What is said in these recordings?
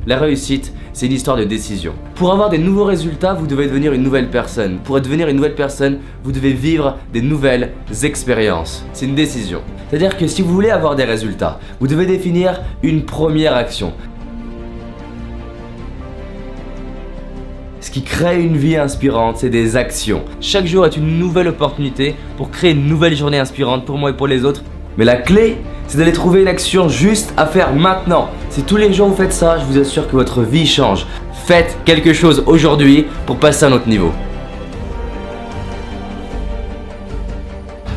La réussite, c'est une histoire de décision. Pour avoir des nouveaux résultats, vous devez devenir une nouvelle personne. Pour devenir une nouvelle personne, vous devez vivre des nouvelles expériences. C'est une décision. C'est-à-dire que si vous voulez avoir des résultats, vous devez définir une première action. Ce qui crée une vie inspirante, c'est des actions. Chaque jour est une nouvelle opportunité pour créer une nouvelle journée inspirante pour moi et pour les autres. Mais la clé, c'est d'aller trouver une action juste à faire maintenant. Si tous les jours vous faites ça, je vous assure que votre vie change. Faites quelque chose aujourd'hui pour passer à un autre niveau.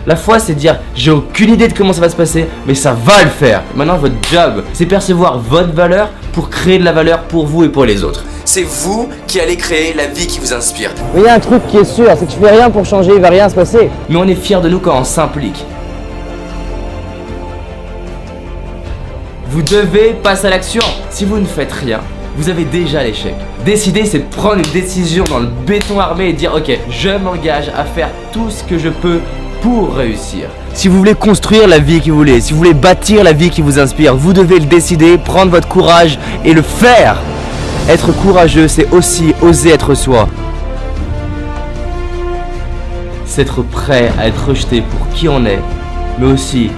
La foi, c'est dire j'ai aucune idée de comment ça va se passer, mais ça va le faire. Maintenant, votre job, c'est percevoir votre valeur pour créer de la valeur pour vous et pour les autres. C'est vous qui allez créer la vie qui vous inspire. Mais il y a un truc qui est sûr, c'est que tu fais rien pour changer, il va rien se passer. Mais on est fiers de nous quand on s'implique. Vous devez passer à l'action. Si vous ne faites rien, vous avez déjà l'échec. Décider, c'est de prendre une décision dans le béton armé et dire ok, je m'engage à faire tout ce que je peux pour réussir. Si vous voulez construire la vie que vous voulez, si vous voulez bâtir la vie qui vous inspire, vous devez le décider, prendre votre courage et le faire. Être courageux, c'est aussi oser être soi. C'est être prêt à être rejeté pour qui on est, mais aussi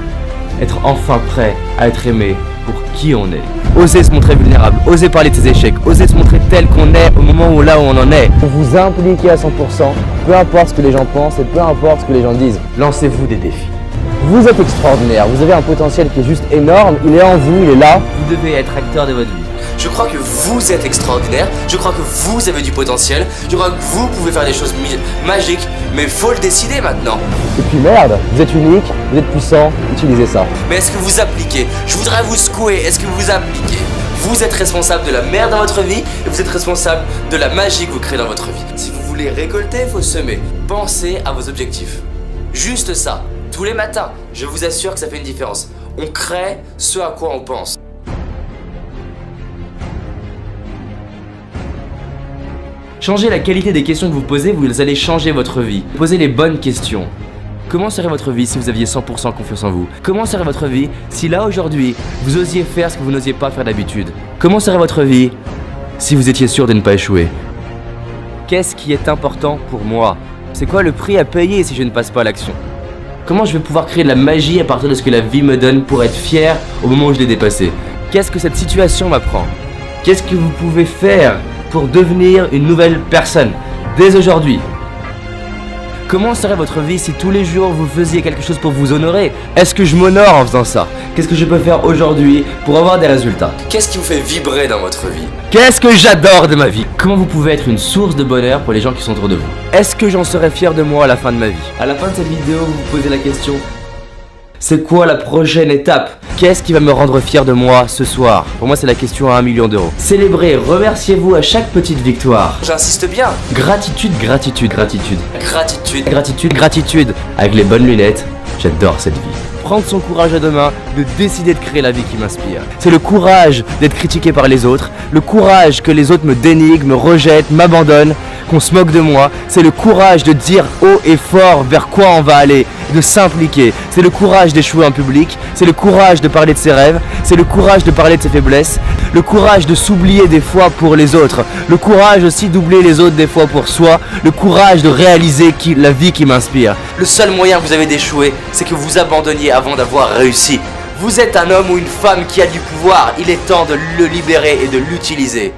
être enfin prêt à être aimé pour qui on est. Oser se montrer vulnérable, oser parler de ses échecs, oser se montrer tel qu'on est au moment où là où on en est. Vous impliquez à 100%, peu importe ce que les gens pensent et peu importe ce que les gens disent. Lancez-vous des défis. Vous êtes extraordinaire, vous avez un potentiel qui est juste énorme, il est en vous, il est là. Vous devez être acteur de votre vie. Je crois que vous êtes extraordinaire, je crois que vous avez du potentiel, je crois que vous pouvez faire des choses magiques, mais faut le décider maintenant. Et puis merde, vous êtes unique, vous êtes puissant, utilisez ça. Mais est-ce que vous appliquez? Je voudrais vous secouer, est-ce que vous appliquez? Vous êtes responsable de la merde dans votre vie et vous êtes responsable de la magie que vous créez dans votre vie. Si vous voulez récolter, il faut semer. Pensez à vos objectifs. Juste ça, tous les matins, je vous assure que ça fait une différence. On crée ce à quoi on pense. Changez la qualité des questions que vous posez, vous allez changer votre vie. Posez les bonnes questions. Comment serait votre vie si vous aviez 100% confiance en vous? Comment serait votre vie si là aujourd'hui, vous osiez faire ce que vous n'osiez pas faire d'habitude? Comment serait votre vie si vous étiez sûr de ne pas échouer? Qu'est-ce qui est important pour moi? C'est quoi le prix à payer si je ne passe pas à l'action? Comment je vais pouvoir créer de la magie à partir de ce que la vie me donne pour être fier au moment où je l'ai dépassé? Qu'est-ce que cette situation m'apprend? Qu'est-ce que vous pouvez faire pour devenir une nouvelle personne dès aujourd'hui? Comment serait votre vie si tous les jours vous faisiez quelque chose pour vous honorer? Est-ce que je m'honore en faisant ça? Qu'est-ce que je peux faire aujourd'hui pour avoir des résultats? Qu'est-ce qui vous fait vibrer dans votre vie? Qu'est-ce que j'adore de ma vie? Comment vous pouvez être une source de bonheur pour les gens qui sont autour de vous? Est-ce que j'en serai fier de moi à la fin de ma vie? À la fin de cette vidéo, vous vous posez la question: c'est quoi la prochaine étape? Qu'est-ce qui va me rendre fier de moi ce soir? Pour moi, c'est la question à 1 million d'euros. Célébrez, remerciez-vous à chaque petite victoire. J'insiste bien. Gratitude, gratitude, gratitude. Gratitude, gratitude, gratitude. Avec les bonnes lunettes, j'adore cette vie. Prendre son courage à deux mains, de décider de créer la vie qui m'inspire. C'est le courage d'être critiqué par les autres, le courage que les autres me dénigrent, me rejettent, m'abandonnent, qu'on se moque de moi. C'est le courage de dire haut et fort vers quoi on va aller, de s'impliquer. C'est le courage d'échouer en public, c'est le courage de parler de ses rêves, c'est le courage de parler de ses faiblesses, le courage de s'oublier des fois pour les autres, le courage aussi d'oublier les autres des fois pour soi, le courage de réaliser la vie qui m'inspire. Le seul moyen que vous avez d'échouer, c'est que vous abandonniez avant d'avoir réussi. Vous êtes un homme ou une femme qui a du pouvoir, il est temps de le libérer et de l'utiliser.